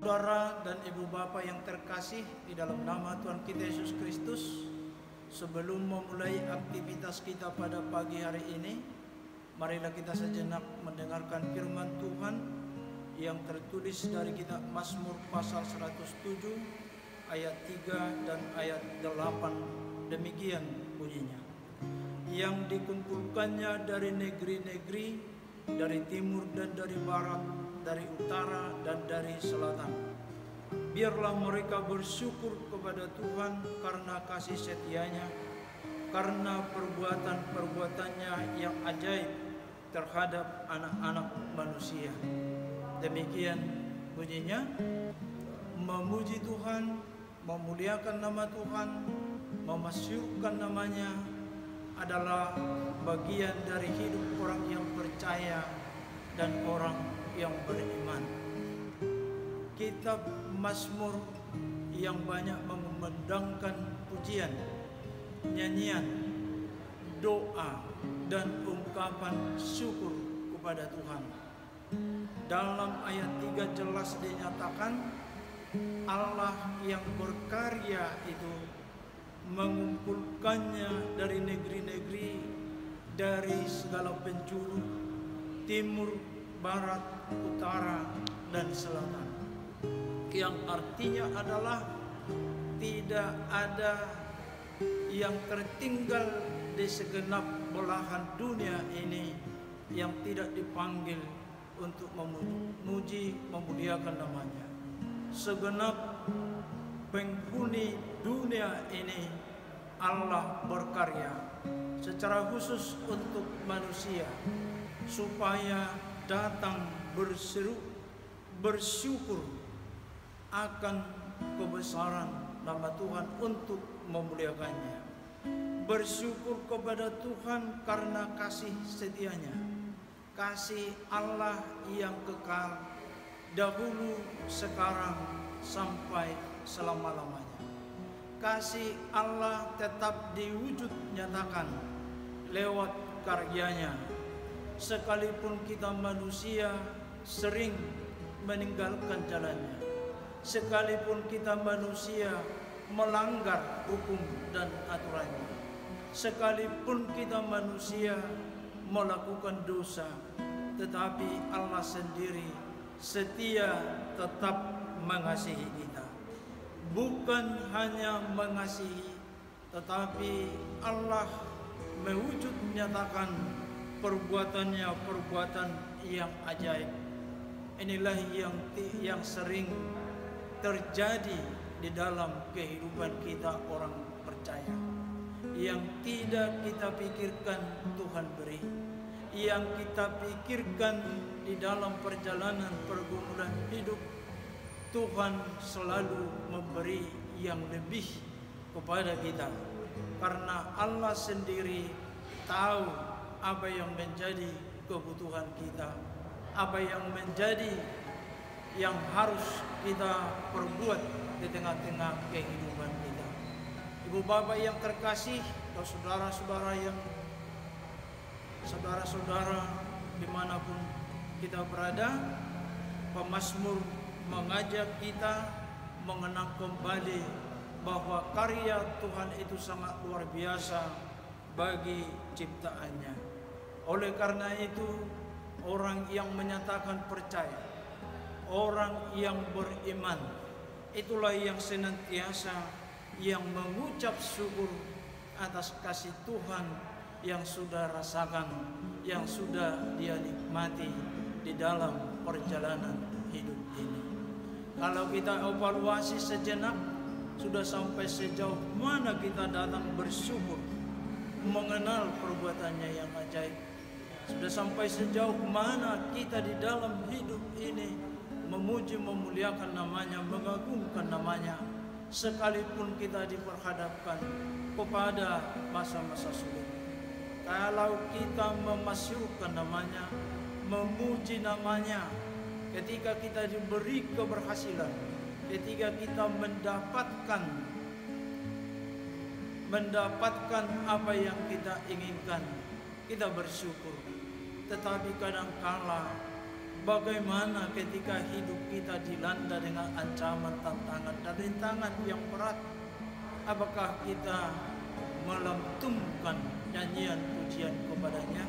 Saudara dan ibu bapa yang terkasih di dalam nama Tuhan kita Yesus Kristus, sebelum memulai aktivitas kita pada pagi hari ini, marilah kita sejenak mendengarkan firman Tuhan yang tertulis dari kitab Mazmur pasal 107 ayat 3 dan ayat 8. Demikian bunyinya: yang dikumpulkannya dari negeri-negeri, dari timur dan dari barat, dari utara dan dari selatan. Biarlah mereka bersyukur kepada Tuhan karena kasih setianya, karena perbuatan-perbuatannya yang ajaib terhadap anak-anak manusia. Demikian bunyinya. Memuji Tuhan, memuliakan nama Tuhan, memasyurkan namanya adalah bagian dari hidup orang yang percaya dan orang yang beriman. Kitab Mazmur yang banyak mengumandangkan pujian, nyanyian, doa, dan ungkapan syukur kepada Tuhan. Dalam ayat 3 jelas dinyatakan Allah yang berkarya itu mengumpulkannya dari negeri-negeri, dari segala penjuru, timur, barat, utara, dan selatan. Yang artinya adalah tidak ada yang tertinggal di segenap belahan dunia ini yang tidak dipanggil untuk memuji, memuliakan namanya. Segenap penghuni dunia ini Allah berkarya secara khusus untuk manusia supaya datang berseru bersyukur akan kebesaran nama Tuhan untuk memuliakannya. Bersyukur kepada Tuhan karena kasih setianya, kasih Allah yang kekal dahulu, sekarang, sampai selama-lamanya. Kasih Allah tetap diwujud nyatakan lewat karyanya, sekalipun kita manusia sering meninggalkan jalannya, sekalipun kita manusia melanggar hukum dan aturannya, sekalipun kita manusia melakukan dosa, tetapi Allah sendiri setia tetap mengasihi kita. Bukan hanya mengasihi, tetapi Allah mewujud menyatakan perbuatannya perbuatan yang ajaib. Inilah yang sering terjadi di dalam kehidupan kita orang percaya. Yang tidak kita pikirkan Tuhan beri, yang kita pikirkan di dalam perjalanan pergumulan hidup, Tuhan selalu memberi yang lebih kepada kita. Karena Allah sendiri tahu apa yang menjadi kebutuhan kita, apa yang menjadi yang harus kita perbuat di tengah-tengah kehidupan kita. Ibu bapak yang terkasih, dan saudara-saudara dimanapun kita berada, pemazmur mengajak kita mengenang kembali bahwa karya Tuhan itu sangat luar biasa bagi ciptaannya. Oleh karena itu, orang yang menyatakan percaya, orang yang beriman, itulah yang senantiasa yang mengucap syukur atas kasih Tuhan yang sudah rasakan, yang sudah dia nikmati di dalam perjalanan hidup ini. Kalau kita evaluasi sejenak, sudah sampai sejauh mana kita datang bersyukur, mengenal perbuatannya yang ajaib. Sudah sampai sejauh mana kita di dalam hidup ini memuji, memuliakan namanya, mengagungkan namanya, sekalipun kita diperhadapkan kepada masa-masa sulit. Kalau kita memasyurkan namanya, memuji namanya, ketika kita diberi keberhasilan, ketika kita mendapatkan apa yang kita inginkan, kita bersyukur. Tetapi kadangkala Bagaimana ketika hidup kita dilanda dengan ancaman, tantangan, dan rintangan yang berat? Apakah kita melantunkan nyanyian pujian kepadanya?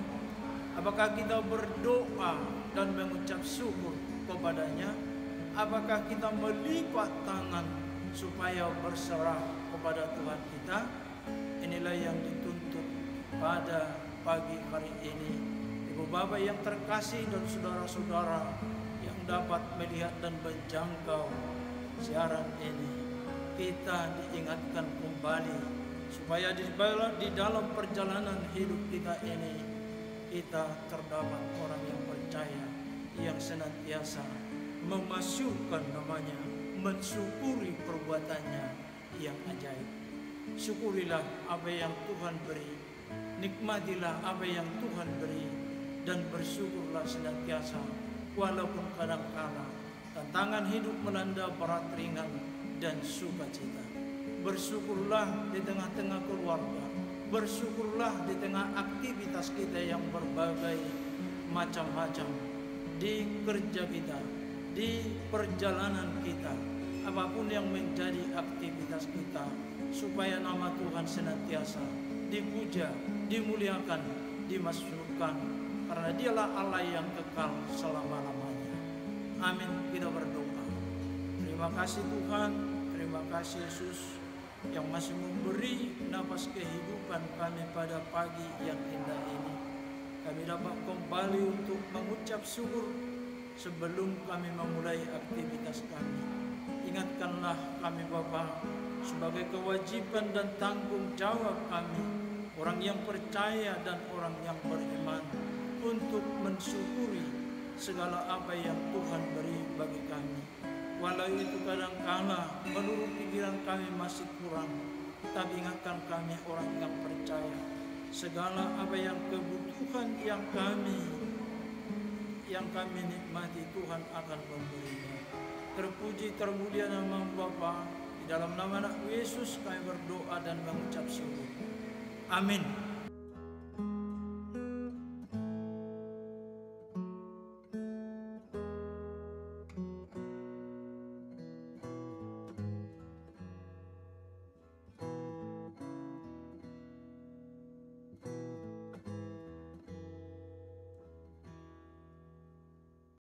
Apakah kita berdoa dan mengucap syukur kepadanya? Apakah kita melipat tangan supaya berserah kepada Tuhan kita? Inilah yang dituntut pada pagi hari ini. Ibu bapak yang terkasih dan saudara-saudara yang dapat melihat dan menjangkau siaran ini, kita diingatkan kembali supaya di dalam perjalanan hidup kita ini kita terdapat orang yang percaya, yang senantiasa memasyurkan namanya, mensyukuri perbuatannya yang ajaib. Syukurilah apa yang Tuhan beri, nikmatilah apa yang Tuhan beri, dan bersyukurlah senantiasa walaupun kadangkala tantangan hidup melanda berat ringan dan sukacita. Bersyukurlah di tengah-tengah keluarga, bersyukurlah di tengah aktivitas kita yang berbagai macam-macam, di kerja kita, di perjalanan kita, apapun yang menjadi aktivitas kita, supaya nama Tuhan senantiasa dipuja, dimuliakan, dimasyurkan, karena Dialah Allah yang kekal selama-lamanya. Amin. Kita berdoa. Terima kasih Tuhan, terima kasih Yesus yang masih memberi nafas kehidupan kami pada pagi yang indah ini. Kami dapat kembali untuk mengucap syukur sebelum kami memulai aktivitas kami. Ingatkanlah kami Bapa sebagai kewajiban dan tanggung jawab kami, orang yang percaya dan orang yang beriman, untuk mensyukuri segala apa yang Tuhan beri bagi kami. Walau itu kadangkala menurut pikiran kami masih kurang, tapi ingatkan kami orang yang percaya, segala apa yang kebutuhan yang kami nikmati Tuhan akan memberinya. Terpuji termulia nama Bapa, di dalam nama Anak Yesus kami berdoa dan mengucap syukur. Amin.